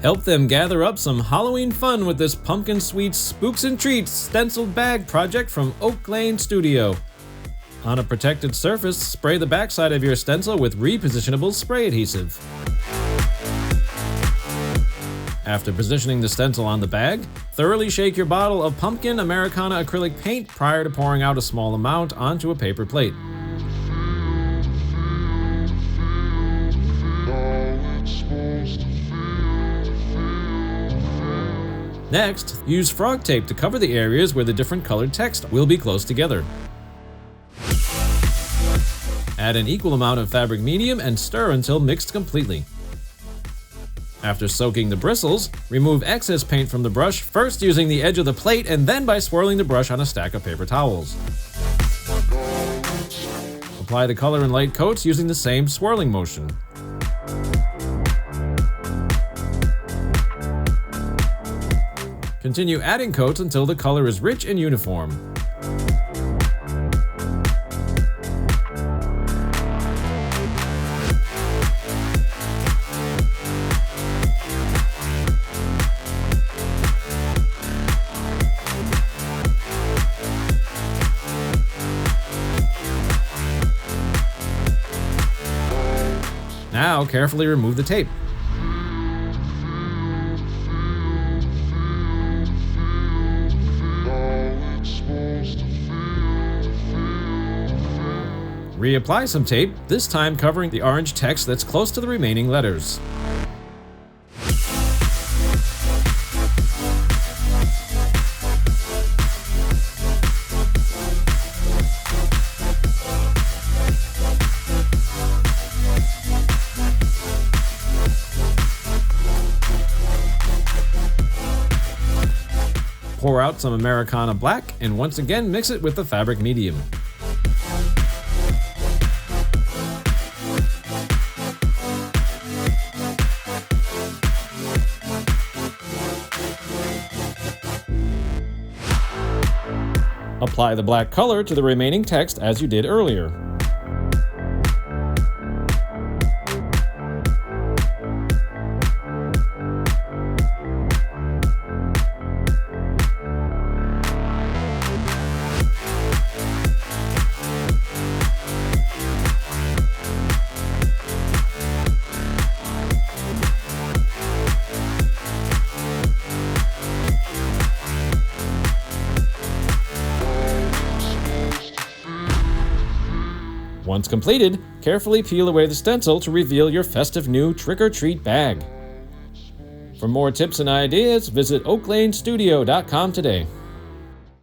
Help them gather up some Halloween fun with this Pumpkin Sweets Spooks and Treats Stenciled Bag project from Oak Lane Studio. On a protected surface, spray the backside of your stencil with Repositionable Spray Adhesive. After positioning the stencil on the bag, thoroughly shake your bottle of Pumpkin Americana Acrylic Paint prior to pouring out a small amount onto a paper plate. Next, use frog tape to cover the areas where the different colored text will be close together. Add an equal amount of fabric medium and stir until mixed completely. After soaking the bristles, remove excess paint from the brush, first using the edge of the plate and then by swirling the brush on a stack of paper towels. Apply the color in light coats using the same swirling motion. Continue adding coats until the color is rich and uniform. Now carefully remove the tape. Reapply some tape, this time covering the orange text that's close to the remaining letters. Pour out some Americana Black and once again mix it with the fabric medium. Apply the black color to the remaining text as you did earlier. Once completed, carefully peel away the stencil to reveal your festive new trick-or-treat bag. For more tips and ideas, visit oaklanestudio.com today.